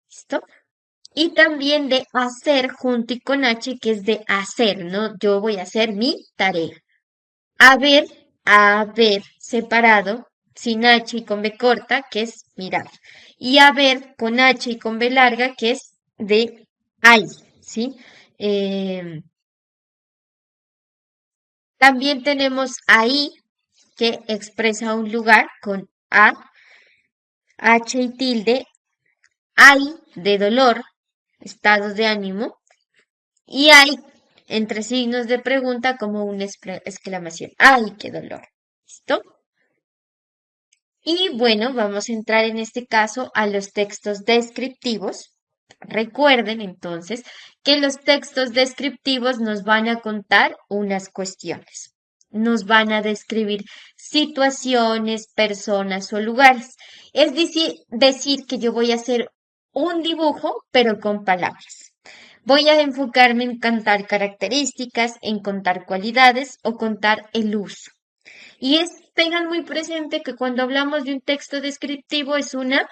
¿Listo? Y también de hacer junto y con H, que es de hacer, ¿no? Yo voy a hacer mi tarea. Haber, haber separado, sin H y con B corta, que es mirar. Y haber con H y con B larga, que es de hay, ¿sí? Em, También tenemos ahí, que expresa un lugar con A, H y tilde, hay de dolor, estados de ánimo, y hay entre signos de pregunta como una exclamación. ¡Ay, qué dolor! ¿Listo? Y bueno, vamos a entrar en este caso a los textos descriptivos. Recuerden entonces que los textos descriptivos nos van a contar unas cuestiones. Nos van a describir situaciones, personas o lugares. Es decir que yo voy a hacer un dibujo, pero con palabras. Voy a enfocarme en contar características, en contar cualidades o contar el uso. Tengan muy presente que cuando hablamos de un texto descriptivo es una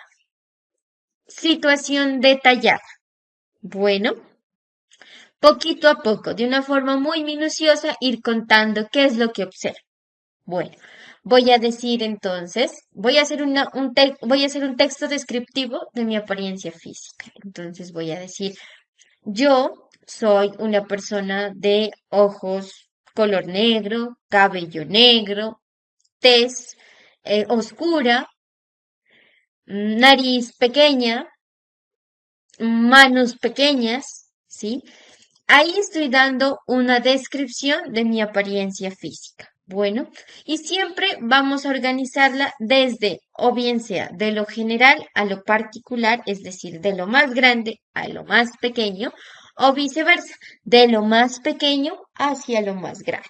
situación detallada. Bueno, poquito a poco, de una forma muy minuciosa, ir contando qué es lo que observo. Bueno, voy a decir entonces, voy a hacer un texto descriptivo de mi apariencia física. Entonces voy a decir, yo soy una persona de ojos color negro, cabello negro, tez oscura, nariz pequeña, manos pequeñas, ¿sí? Ahí estoy dando una descripción de mi apariencia física. Bueno, y siempre vamos a organizarla desde, o bien sea, de lo general a lo particular, es decir, de lo más grande a lo más pequeño, o viceversa, de lo más pequeño hacia lo más grande.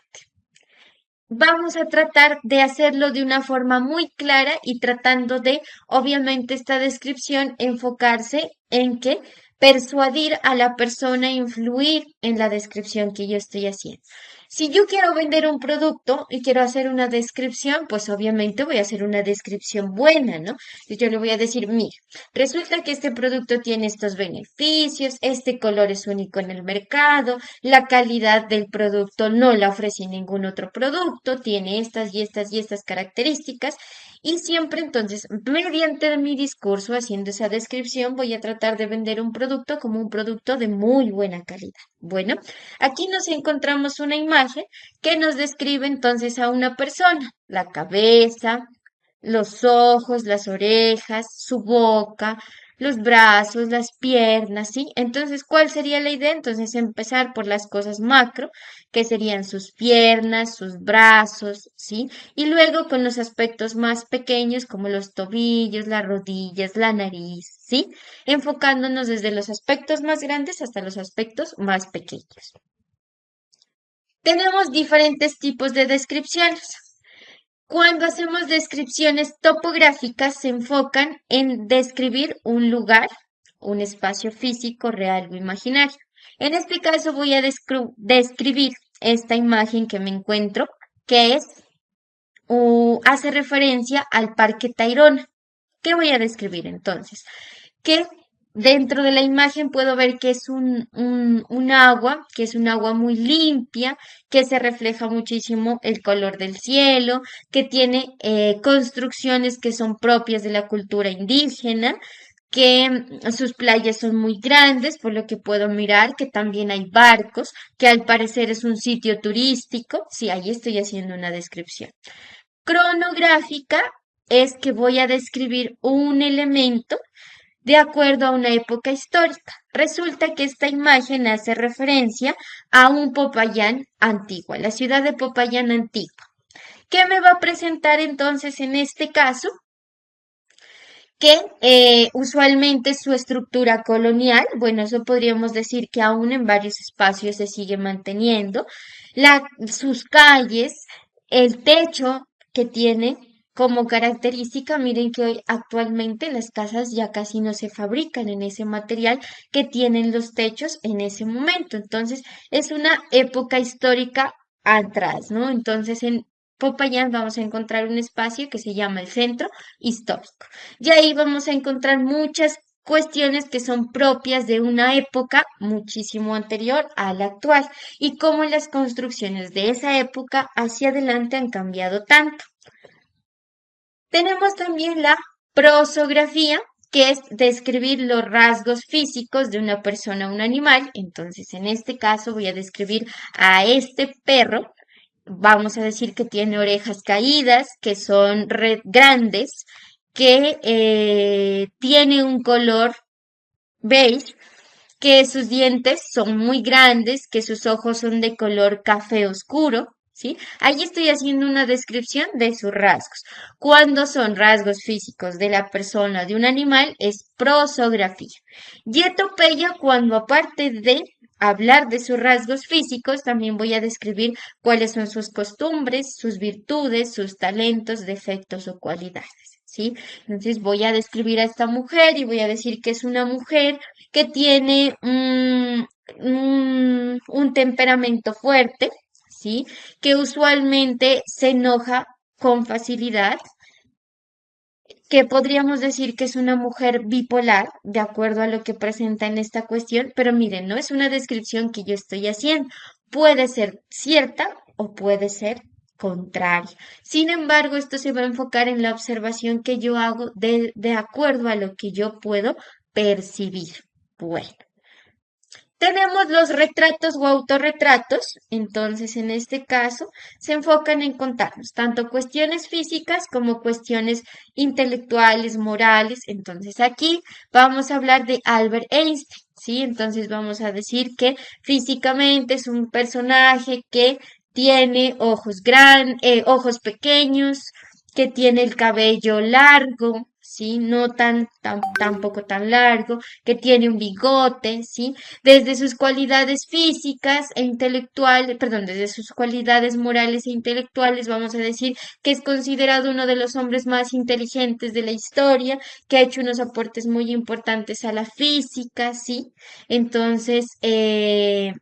Vamos a tratar de hacerlo de una forma muy clara y tratando de, obviamente, esta descripción enfocarse en que persuadir a la persona, influir en la descripción que yo estoy haciendo. Si yo quiero vender un producto y quiero hacer una descripción, pues obviamente voy a hacer una descripción buena, ¿no? Y yo le voy a decir, mira, resulta que este producto tiene estos beneficios, este color es único en el mercado, la calidad del producto no la ofrece ningún otro producto, tiene estas y estas y estas características. Y siempre entonces, mediante mi discurso, haciendo esa descripción, voy a tratar de vender un producto como un producto de muy buena calidad. Bueno, aquí nos encontramos una imagen que nos describe entonces a una persona, la cabeza, los ojos, las orejas, su boca, los brazos, las piernas, ¿sí? Entonces, ¿cuál sería la idea? Entonces, empezar por las cosas macro, que serían sus piernas, sus brazos, ¿sí? Y luego con los aspectos más pequeños, como los tobillos, las rodillas, la nariz, ¿sí? Enfocándonos desde los aspectos más grandes hasta los aspectos más pequeños. Tenemos diferentes tipos de descripciones. Cuando hacemos descripciones topográficas, se enfocan en describir un lugar, un espacio físico, real o imaginario. En este caso voy a describir esta imagen que me encuentro, que hace referencia al Parque Tayrona. ¿Qué voy a describir entonces? Que dentro de la imagen puedo ver que es un agua, que es un agua muy limpia, que se refleja muchísimo el color del cielo, que tiene construcciones que son propias de la cultura indígena, que sus playas son muy grandes, por lo que puedo mirar que también hay barcos, que al parecer es un sitio turístico. Sí, ahí estoy haciendo una descripción. Cronográfica es que voy a describir un elemento de acuerdo a una época histórica. Resulta que esta imagen hace referencia a un Popayán antiguo, a la ciudad de Popayán antigua. ¿Qué me va a presentar entonces en este caso? Que usualmente su estructura colonial, bueno, eso podríamos decir que aún en varios espacios se sigue manteniendo, sus calles, el techo que tiene como característica, miren que hoy actualmente las casas ya casi no se fabrican en ese material que tienen los techos en ese momento. Entonces, es una época histórica atrás, ¿no? Entonces, Popayán vamos a encontrar un espacio que se llama el Centro Histórico. Y ahí vamos a encontrar muchas cuestiones que son propias de una época muchísimo anterior a la actual y cómo las construcciones de esa época hacia adelante han cambiado tanto. Tenemos también la prosografía, que es describir los rasgos físicos de una persona o un animal. Entonces, en este caso voy a describir a este perro. Vamos a decir que tiene orejas caídas, que son grandes, que tiene un color beige, que sus dientes son muy grandes, que sus ojos son de color café oscuro, ¿sí? Ahí estoy haciendo una descripción de sus rasgos. Cuando son rasgos físicos de la persona o de un animal, es prosografía. Y etopeya, cuando aparte de hablar de sus rasgos físicos, también voy a describir cuáles son sus costumbres, sus virtudes, sus talentos, defectos o cualidades. ¿Sí? Entonces voy a describir a esta mujer y voy a decir que es una mujer que tiene un temperamento fuerte, ¿sí? Que usualmente se enoja con facilidad, que podríamos decir que es una mujer bipolar, de acuerdo a lo que presenta en esta cuestión, pero miren, no es una descripción que yo estoy haciendo. Puede ser cierta o puede ser contraria. Sin embargo, esto se va a enfocar en la observación que yo hago de acuerdo a lo que yo puedo percibir. Bueno. Tenemos los retratos o autorretratos, entonces en este caso se enfocan en contarnos tanto cuestiones físicas como cuestiones intelectuales, morales. Entonces aquí vamos a hablar de Albert Einstein, ¿sí? Entonces vamos a decir que físicamente es un personaje que tiene ojos pequeños, que tiene el cabello largo, ¿sí? No tampoco tan largo, que tiene un bigote, ¿sí? Desde sus cualidades físicas e intelectuales, perdón, desde sus cualidades morales e intelectuales, vamos a decir que es considerado uno de los hombres más inteligentes de la historia, que ha hecho unos aportes muy importantes a la física, ¿sí? Entonces, que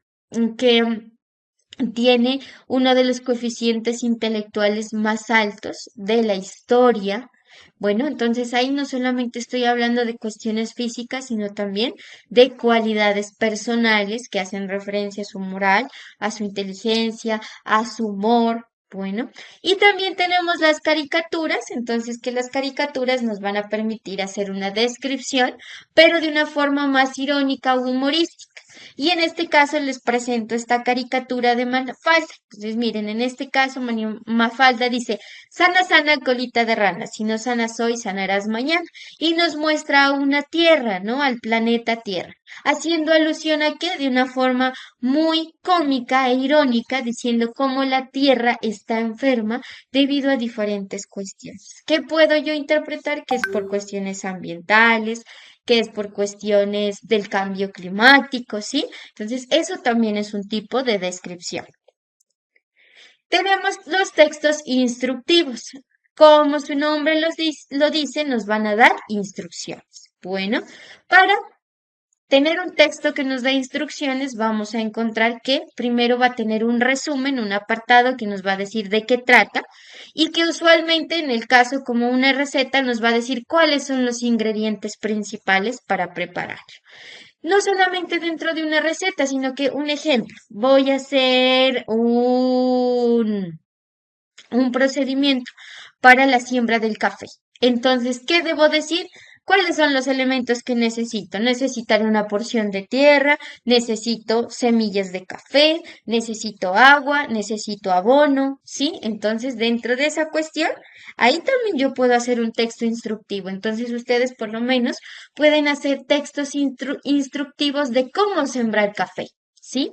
tiene uno de los coeficientes intelectuales más altos de la historia. Bueno, entonces ahí no solamente estoy hablando de cuestiones físicas, sino también de cualidades personales que hacen referencia a su moral, a su inteligencia, a su humor. Bueno, y también tenemos las caricaturas, entonces que las caricaturas nos van a permitir hacer una descripción, pero de una forma más irónica o humorística. Y en este caso les presento esta caricatura de Mafalda. Entonces, miren, en este caso Mafalda dice, sana, sana, colita de rana, si no sanas hoy, sanarás mañana. Y nos muestra a una Tierra, ¿no? Al planeta Tierra, haciendo alusión a que de una forma muy cómica e irónica, diciendo cómo la Tierra está enferma debido a diferentes cuestiones. ¿Qué puedo yo interpretar? Que es por cuestiones ambientales, que es por cuestiones del cambio climático, ¿sí? Entonces, eso también es un tipo de descripción. Tenemos los textos instructivos. Como su nombre lo dice, nos van a dar instrucciones. Bueno, para tener un texto que nos da instrucciones, vamos a encontrar que primero va a tener un resumen, un apartado que nos va a decir de qué trata y que usualmente en el caso como una receta nos va a decir cuáles son los ingredientes principales para preparar. No solamente dentro de una receta, sino que un ejemplo, voy a hacer un procedimiento para la siembra del café. Entonces, ¿qué debo decir? ¿Cuáles son los elementos que necesito? Necesitaré una porción de tierra, necesito semillas de café, necesito agua, necesito abono, ¿sí? Entonces, dentro de esa cuestión, ahí también yo puedo hacer un texto instructivo. Entonces, ustedes por lo menos pueden hacer textos instructivos de cómo sembrar café, ¿sí?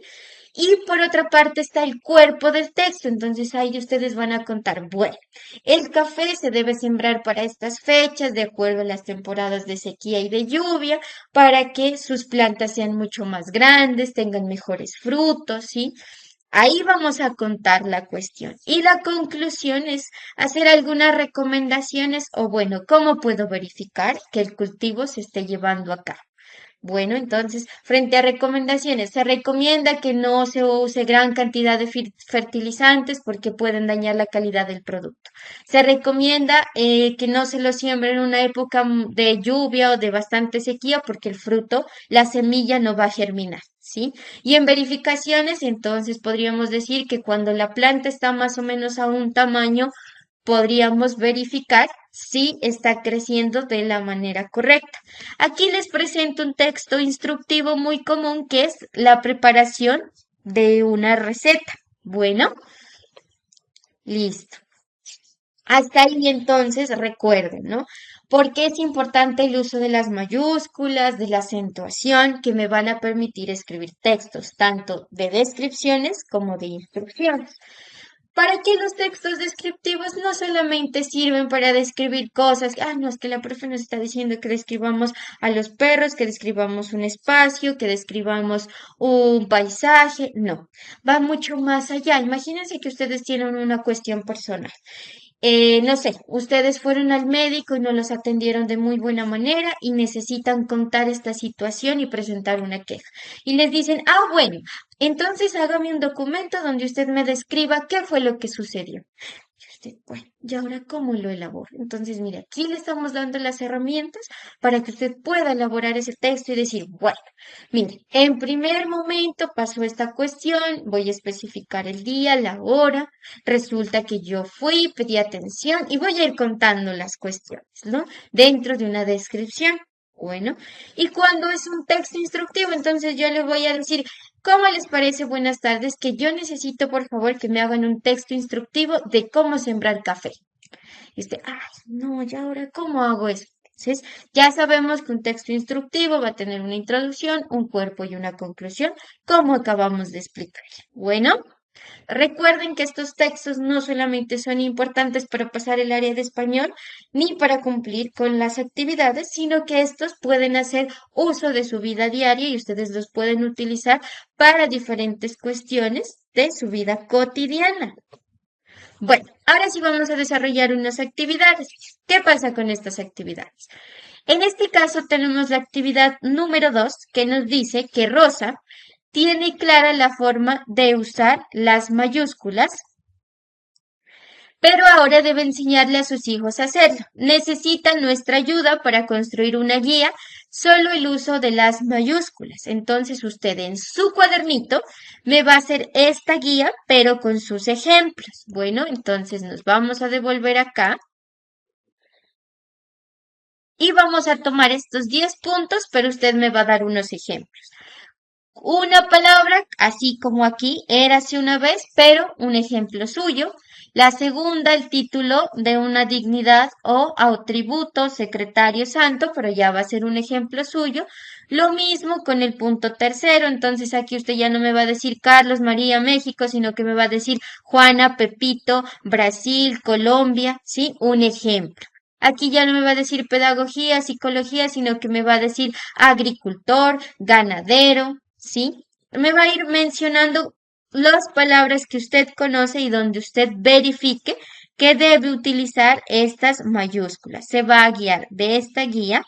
Y por otra parte está el cuerpo del texto, entonces ahí ustedes van a contar, bueno, el café se debe sembrar para estas fechas, de acuerdo a las temporadas de sequía y de lluvia, para que sus plantas sean mucho más grandes, tengan mejores frutos, ¿sí? Ahí vamos a contar la cuestión. Y la conclusión es hacer algunas recomendaciones o bueno, ¿cómo puedo verificar que el cultivo se esté llevando a cabo? Bueno, entonces, frente a recomendaciones, se recomienda que no se use gran cantidad de fertilizantes porque pueden dañar la calidad del producto. Se recomienda que no se lo siembre en una época de lluvia o de bastante sequía porque el fruto, la semilla no va a germinar, ¿sí? Y en verificaciones, entonces podríamos decir que cuando la planta está más o menos a un tamaño, podríamos verificar si está creciendo de la manera correcta. Aquí les presento un texto instructivo muy común que es la preparación de una receta. Bueno, listo. Hasta ahí entonces recuerden, ¿no? Porque es importante el uso de las mayúsculas, de la acentuación, que me van a permitir escribir textos, tanto de descripciones como de instrucciones. ¿Para qué los textos descriptivos no solamente sirven para describir cosas? Ah, no, es que la profe nos está diciendo que describamos a los perros, que describamos un espacio, que describamos un paisaje. No, va mucho más allá. Imagínense que ustedes tienen una cuestión personal. No sé, ustedes fueron al médico y no los atendieron de muy buena manera y necesitan contar esta situación y presentar una queja. Y les dicen, ah, bueno, entonces hágame un documento donde usted me describa qué fue lo que sucedió. Bueno, ¿y ahora cómo lo elaboro? Entonces, mire, aquí le estamos dando las herramientas para que usted pueda elaborar ese texto y decir, bueno, mire, en primer momento pasó esta cuestión, voy a especificar el día, la hora, resulta que yo fui, pedí atención y voy a ir contando las cuestiones, ¿no? Dentro de una descripción. Bueno, y cuando es un texto instructivo, entonces yo le voy a decir, ¿cómo les parece? Buenas tardes, que yo necesito por favor que me hagan un texto instructivo de cómo sembrar café. Y usted, ay, no, ¿y ahora cómo hago eso? Entonces, ya sabemos que un texto instructivo va a tener una introducción, un cuerpo y una conclusión, como acabamos de explicar. Bueno, recuerden que estos textos no solamente son importantes para pasar el área de español ni para cumplir con las actividades, sino que estos pueden hacer uso de su vida diaria y ustedes los pueden utilizar para diferentes cuestiones de su vida cotidiana. Bueno, ahora sí vamos a desarrollar unas actividades. ¿Qué pasa con estas actividades? En este caso tenemos la actividad número 2 que nos dice que Rosa tiene clara la forma de usar las mayúsculas, pero ahora debe enseñarle a sus hijos a hacerlo. Necesitan nuestra ayuda para construir una guía, solo el uso de las mayúsculas. Entonces usted en su cuadernito me va a hacer esta guía, pero con sus ejemplos. Bueno, entonces nos vamos a devolver acá y vamos a tomar estos 10 puntos, pero usted me va a dar unos ejemplos. Una palabra, así como aquí, érase una vez, pero un ejemplo suyo. La segunda, el título de una dignidad o atributo, secretario santo, pero ya va a ser un ejemplo suyo. Lo mismo con el punto tercero, entonces aquí usted ya no me va a decir Carlos, María, México, sino que me va a decir Juana, Pepito, Brasil, Colombia, ¿sí? Un ejemplo. Aquí ya no me va a decir pedagogía, psicología, sino que me va a decir agricultor, ganadero, ¿sí? Me va a ir mencionando las palabras que usted conoce y donde usted verifique que debe utilizar estas mayúsculas. Se va a guiar de esta guía.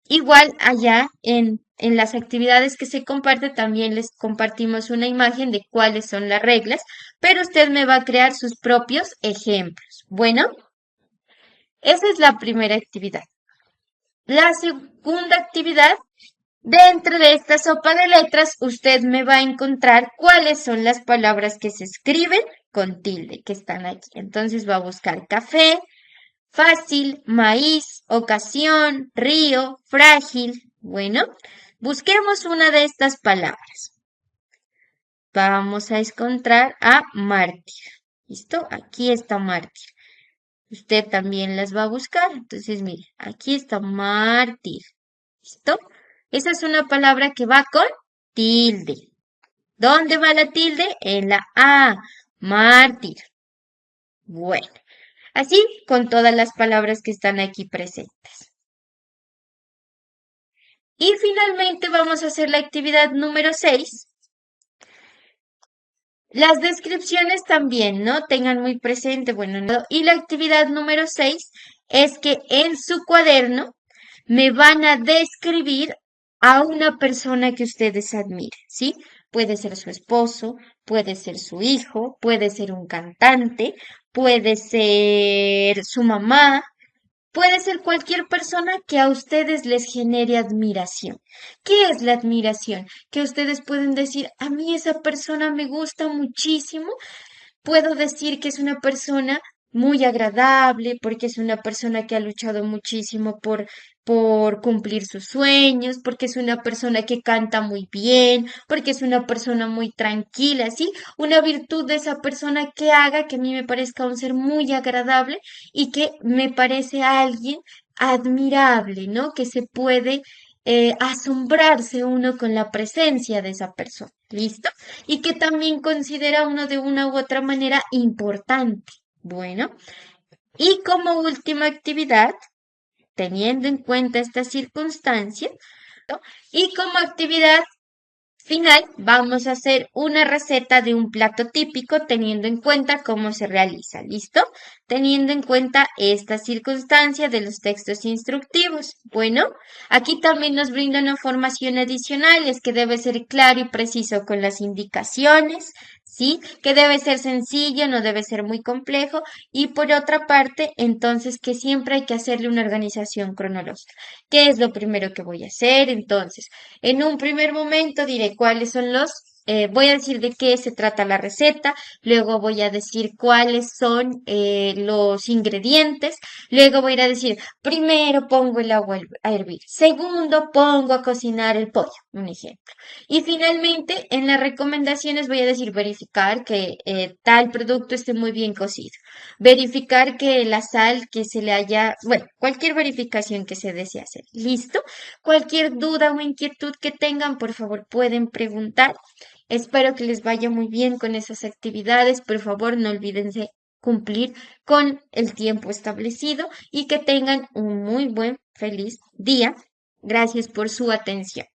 Igual allá en las actividades que se comparte también les compartimos una imagen de cuáles son las reglas, pero usted me va a crear sus propios ejemplos. Bueno, esa es la primera actividad. La segunda actividad, dentro de esta sopa de letras, usted me va a encontrar cuáles son las palabras que se escriben con tilde, que están aquí. Entonces va a buscar café, fácil, maíz, ocasión, río, frágil. Bueno, busquemos una de estas palabras. Vamos a encontrar a mártir. ¿Listo? Aquí está mártir. Usted también las va a buscar. Entonces, mire, aquí está mártir. ¿Listo? Esa es una palabra que va con tilde. ¿Dónde va la tilde? En la A. Mártir. Bueno, así con todas las palabras que están aquí presentes. Y finalmente vamos a hacer la actividad número 6. Las descripciones también, ¿no? Tengan muy presente, bueno, no. Y la actividad número 6 es que en su cuaderno me van a describir a una persona que ustedes admiren, ¿sí? Puede ser su esposo, puede ser su hijo, puede ser un cantante, puede ser su mamá, puede ser cualquier persona que a ustedes les genere admiración. ¿Qué es la admiración? Que ustedes pueden decir, a mí esa persona me gusta muchísimo. Puedo decir que es una persona muy agradable porque es una persona que ha luchado muchísimo por cumplir sus sueños, porque es una persona que canta muy bien, porque es una persona muy tranquila, ¿sí? Una virtud de esa persona que haga que a mí me parezca un ser muy agradable y que me parece alguien admirable, ¿no? Que se puede asombrarse uno con la presencia de esa persona. ¿Listo? Y que también considera uno de una u otra manera importante. Bueno, y como última actividad, teniendo en cuenta esta circunstancia, ¿no? Y como actividad final, vamos a hacer una receta de un plato típico teniendo en cuenta cómo se realiza, ¿listo? Teniendo en cuenta esta circunstancia de los textos instructivos. Bueno, aquí también nos brinda una información adicional, es que debe ser claro y preciso con las indicaciones, ¿sí? Que debe ser sencillo, no debe ser muy complejo. Y por otra parte, entonces que siempre hay que hacerle una organización cronológica. ¿Qué es lo primero que voy a hacer? Entonces, en un primer momento diré cuáles son voy a decir de qué se trata la receta, luego voy a decir cuáles son los ingredientes, luego voy a ir a decir, primero pongo el agua a hervir, segundo pongo a cocinar el pollo, un ejemplo. Y finalmente, en las recomendaciones voy a decir verificar que tal producto esté muy bien cocido, verificar que la sal que se le haya, bueno, cualquier verificación que se desee hacer. ¿Listo? Cualquier duda o inquietud que tengan, por favor, pueden preguntar. Espero que les vaya muy bien con esas actividades. Por favor, no olvídense cumplir con el tiempo establecido y que tengan un muy buen, feliz día. Gracias por su atención.